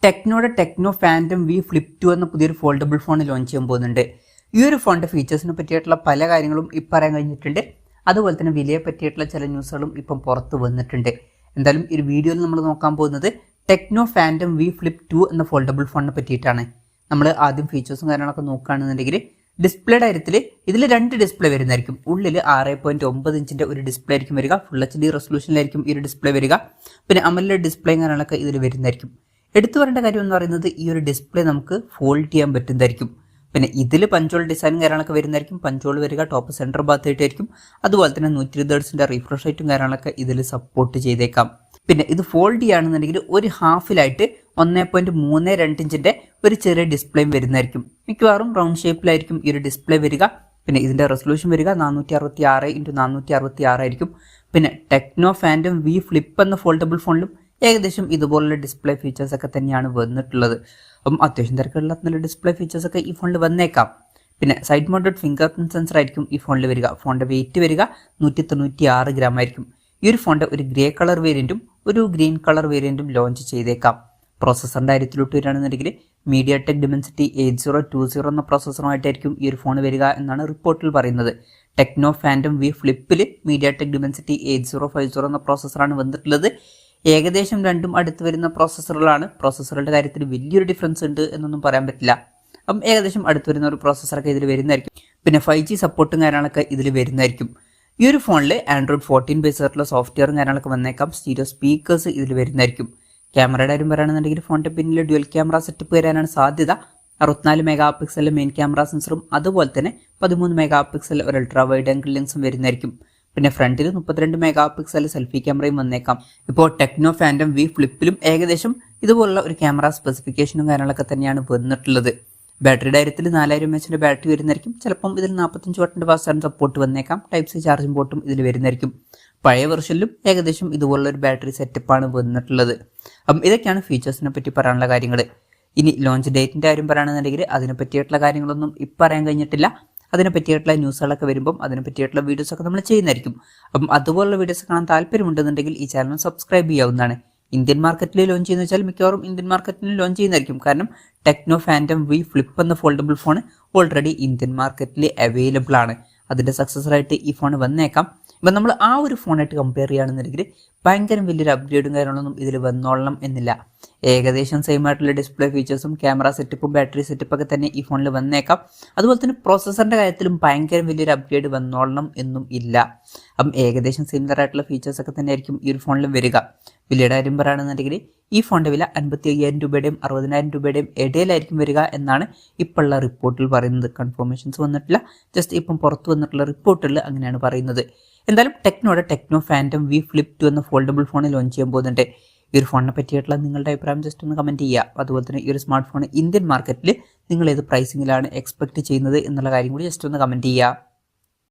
ടെക്നോയുടെ techno Phantom V flip 2 എന്ന പുതിയൊരു foldable phone launch ചെയ്യാൻ പോകുന്നുണ്ട്. ഈ ഒരു ഫോണിൻ്റെ ഫീച്ചേഴ്സിനെ പറ്റിയിട്ടുള്ള പല കാര്യങ്ങളും ഇപ്പം പറയാൻ കഴിഞ്ഞിട്ടുണ്ട്. അതുപോലെ തന്നെ വിലയെ പറ്റിയിട്ടുള്ള ചില ന്യൂസുകളും ഇപ്പം പുറത്ത് വന്നിട്ടുണ്ട്. എന്തായാലും ഈ ഒരു വീഡിയോയിൽ നമ്മൾ നോക്കാൻ പോകുന്നത് ടെക്നോ ഫാൻറ്റം വി ഫ്ലിപ്പ് 2 എന്ന ഫോൾഡബിൾ ഫോണിനെ പറ്റിയിട്ടാണ്. നമ്മൾ ആദ്യം ഫീച്ചേഴ്സും കാര്യങ്ങളൊക്കെ നോക്കുകയാണെന്നുണ്ടെങ്കിൽ ഡിസ്പ്ലേയുടെ കാര്യത്തിൽ ഇതിൽ 2 ഡിസ്പ്ലേ വരുന്നതായിരിക്കും. ഉള്ളിൽ 6.9 ഇഞ്ചിൻ്റെ ഒരു ഡിസ്പ്ലേ ആയിരിക്കും വരിക. ഫുൾ HD റെസൊല്യൂഷനിലായിരിക്കും ഈ ഒരു ഡിസ്പ്ലേ വരിക. പിന്നെ AMOLED ഡിസ്പ്ലേയും കാര്യങ്ങളൊക്കെ ഇതിൽ വരുന്നതായിരിക്കും. എടുത്തു പറയേണ്ട കാര്യം എന്ന് പറയുന്നത് ഈ ഒരു ഡിസ്പ്ലേ നമുക്ക് ഫോൾഡ് ചെയ്യാൻ പറ്റുന്നതായിരിക്കും. പിന്നെ ഇതിൽ പഞ്ചോൾ ഡിസൈനും കാര്യങ്ങളൊക്കെ വരുന്നതായിരിക്കും. പഞ്ചോൾ വരിക ടോപ്പ് സെൻറ്റർ ഭാഗത്തായിട്ടായിരിക്കും. അതുപോലെ തന്നെ 120 Hz റിഫ്രഷ് റേറ്റും കാര്യങ്ങളൊക്കെ ഇതിൽ സപ്പോർട്ട് ചെയ്തേക്കാം. പിന്നെ ഇത് ഫോൾഡ് ചെയ്യുകയാണെന്നുണ്ടെങ്കിൽ ഒരു ഹാഫിലായിട്ട് 1.32 ഇഞ്ചിൻ്റെ ഒരു ചെറിയ ഡിസ്പ്ലേയും വരുന്നതായിരിക്കും. മിക്കവാറും റൗണ്ട് ഷേപ്പിലായിരിക്കും ഈ ഒരു ഡിസ്പ്ലേ വരിക. പിന്നെ ഇതിൻ്റെ റെസൊല്യൂഷൻ വരിക 466x466 ആയിരിക്കും. പിന്നെ ടെക്നോ ഫാൻറ്റം വി ഫ്ലിപ്പ് എന്ന ഫോൾഡബിൾ ഫോണിലും ഏകദേശം ഇതുപോലുള്ള ഡിസ്പ്ലേ ഫീച്ചേഴ്സ് ഒക്കെ തന്നെയാണ് വന്നിട്ടുള്ളത്. അപ്പം അത്യാവശ്യം തിരക്കുള്ള നല്ല ഡിസ്പ്ലേ ഫീച്ചേഴ്സ് ഒക്കെ ഈ ഫോണിൽ വന്നേക്കാം. പിന്നെ side mounted finger print sensor ആയിരിക്കും ഈ ഫോണിൽ വരിക. ഫോണിൻ്റെ വെയിറ്റ് വരിക 196 ഗ്രാം ആയിരിക്കും. ഈ ഒരു ഫോണിൻ്റെ ഒരു ഗ്രേ കളർ വേരിയൻറ്റും ഒരു ഗ്രീൻ കളർ വേരിയൻറ്റും ലോഞ്ച് ചെയ്തേക്കാം. പ്രോസസ്സറിൻ്റെ കാര്യത്തിലോട്ട് വരികയാണെന്നുണ്ടെങ്കിൽ MediaTek Dimensity 8020 എന്ന പ്രോസസ്സറുമായിട്ടായിരിക്കും ഈ ഒരു ഫോൺ വരിക എന്നാണ് റിപ്പോർട്ടിൽ പറയുന്നത്. ടെക്നോ ഫാൻറ്റം വി ഫ്ലിപ്പിൽ MediaTek Dimensity 8050 എന്ന പ്രോസസ്സറാണ് വന്നിട്ടുള്ളത്. ഏകദേശം രണ്ടും അടുത്ത് വരുന്ന പ്രോസസ്സറുകളാണ്. പ്രോസസ്സറുടെ കാര്യത്തിൽ വലിയൊരു ഡിഫറൻസ് ഉണ്ട് എന്നൊന്നും പറയാൻ പറ്റില്ല. അപ്പം ഏകദേശം അടുത്ത് വരുന്ന ഒരു പ്രോസസ്സറൊക്കെ ഇതിൽ വരുന്നതായിരിക്കും. പിന്നെ 5G സപ്പോർട്ടും കാര്യങ്ങളൊക്കെ ഇതിൽ വരുന്നതായിരിക്കും. ഈ ഒരു ഫോണിൽ Android 14 ബേസ് ആയിട്ടുള്ള സോഫ്റ്റ്വെയറും കാര്യങ്ങളൊക്കെ വന്നേക്കാം. സ്റ്റീരിയോ സ്പീക്കേഴ്സ് ഇതിൽ വരുന്നതായിരിക്കും. ക്യാമറയുടെ കാര്യം പറയുകയാണെന്നുണ്ടെങ്കിൽ ഫോണിൻ്റെ പിന്നിൽ ഡ്യുവൽ ക്യാമറ സെറ്റപ്പ് വരാനാണ് സാധ്യത. 64 മെഗാ പിക്സൽ മെയിൻ ക്യാമറ സെൻസറും അതുപോലെ തന്നെ 13 മെഗാ പിക്സൽ ഒരു അൾട്രാ വൈഡ് ആംഗിൾ ലെൻസും വരുന്നതായിരിക്കും. പിന്നെ ഫ്രണ്ടിൽ 32 മെഗാ പിക്സൽ സെൽഫി ക്യാമറയും വന്നേക്കാം. ഇപ്പോൾ ടെക്നോ ഫാൻറ്റം വി ഫ്ലിപ്പിലും ഏകദേശം ഇതുപോലുള്ള ഒരു ക്യാമറ സ്പെസിഫിക്കേഷനും കാര്യങ്ങളൊക്കെ തന്നെയാണ് വന്നിട്ടുള്ളത്. ബാറ്ററിയുടെ കാര്യത്തിൽ 4000 mAh ബാറ്ററി വരുന്നതായിരിക്കും. ചിലപ്പം ഇതിൽ 45 വാട്ടിൻ്റെ ഫാസ്റ്റ് ചാർജ് സപ്പോർട്ട് വന്നേക്കാം. Type-C ചാർജിംഗ് പോർട്ടും ഇതിൽ വരുന്നതായിരിക്കും. പഴയ വെർഷനിലും ഏകദേശം ഇതുപോലുള്ള ഒരു ബാറ്ററി സെറ്റപ്പാണ് വന്നിട്ടുള്ളത്. അപ്പം ഇതൊക്കെയാണ് ഫീച്ചേഴ്സിനെ പറ്റി പറയാനുള്ള കാര്യങ്ങൾ. ഇനി ലോഞ്ച് ഡേറ്റിൻ്റെ കാര്യം പറയുകയാണെന്നുണ്ടെങ്കിൽ അതിനെ പറ്റിയിട്ടുള്ള കാര്യങ്ങളൊന്നും ഇപ്പം പറയാൻ കഴിഞ്ഞിട്ടില്ല. അതിനെ പറ്റിയിട്ടുള്ള ന്യൂസുകളൊക്കെ വരുമ്പം അതിനെ പറ്റിയിട്ടുള്ള വീഡിയോസൊക്കെ നമ്മൾ ചെയ്യുന്നതായിരിക്കും. അപ്പം അതുപോലുള്ള വീഡിയോസ് കാണാൻ താല്പര്യമുണ്ടെന്നുണ്ടെങ്കിൽ ഈ ചാനൽ സബ്സ്ക്രൈബ് ചെയ്യാവുന്നതാണ്. ഇന്ത്യൻ മാർക്കറ്റിൽ ലോഞ്ച് ചെയ്യുന്ന വെച്ചാൽ മിക്കവാറും ഇന്ത്യൻ മാർക്കറ്റിൽ ലോഞ്ച് ചെയ്യുന്നതായിരിക്കും. കാരണം ടെക്നോ ഫാൻറ്റം വി ഫ്ലിപ്പ് എന്ന ഫോൾഡബിൾ ഫോൺ ഓൾറെഡി ഇന്ത്യൻ മാർക്കറ്റിൽ അവൈലബിൾ ആണ്. അതിൻ്റെ സക്സസറായിട്ട് ഈ ഫോൺ വന്നേക്കാം. ഇപ്പം നമ്മൾ ആ ഒരു ഫോണായിട്ട് കമ്പയർ ചെയ്യുകയാണെന്നുണ്ടെങ്കിൽ ഭയങ്കര വലിയൊരു അപ്ഗ്രേഡും കാര്യങ്ങളൊന്നും ഇതിൽ വന്നോളണം എന്നില്ല. ഏകദേശം സെയിം ആയിട്ടുള്ള ഡിസ്പ്ലേ ഫീച്ചേഴ്സും ക്യാമറ സെറ്റപ്പും ബാറ്ററി സെറ്റപ്പൊക്കെ തന്നെ ഈ ഫോണിൽ വന്നേക്കാം. അതുപോലെ തന്നെ പ്രോസസ്സറിൻ്റെ കാര്യത്തിലും ഭയങ്കര വലിയൊരു അപ്ഗ്രേഡ് വന്നോളണം എന്നും ഇല്ല. അപ്പം ഏകദേശം സിമിലർ ആയിട്ടുള്ള ഫീച്ചേഴ്സൊക്കെ തന്നെ ആയിരിക്കും ഈ ഒരു ഫോണിലും വരിക. വിലയുടെ കാര്യം പറയുകയാണെന്നുണ്ടെങ്കിൽ ഈ ഫോണിൻ്റെ വില 55,000 രൂപയുടെയും 60,000 രൂപയുടെയും ഇടയിലായിരിക്കും വരിക എന്നാണ് ഇപ്പോഴുള്ള റിപ്പോർട്ടിൽ പറയുന്നത്. കൺഫർമേഷൻസ് വന്നിട്ടില്ല. ജസ്റ്റ് ഇപ്പം പുറത്ത് വന്നിട്ടുള്ള റിപ്പോർട്ടിൽ അങ്ങനെയാണ് പറയുന്നത്. എന്തായാലും ടെക്നോയുടെ ടെക്നോ ഫാൻറ്റം വി ഫ്ലിപ്പ് 2 എന്ന ഫോൾഡബിൾ ഫോൺ ലോഞ്ച് ചെയ്യാൻ പോകുന്നുണ്ട്. ഈ ഒരു ഫോണിനെ പറ്റിയിട്ടുള്ള നിങ്ങളുടെ അഭിപ്രായം ജസ്റ്റ് ഒന്ന് കമൻറ്റ് ചെയ്യുക. അതുപോലെ തന്നെ ഈ ഒരു സ്മാർട്ട് ഫോൺ ഇന്ത്യൻ മാർക്കറ്റിൽ നിങ്ങൾ ഏത് പ്രൈസിങ്ങിലാണ് എക്സ്പെക്ട് ചെയ്യുന്നത് എന്നുള്ള കാര്യം കൂടി ജസ്റ്റ് ഒന്ന് കമൻറ്റ് ചെയ്യുക.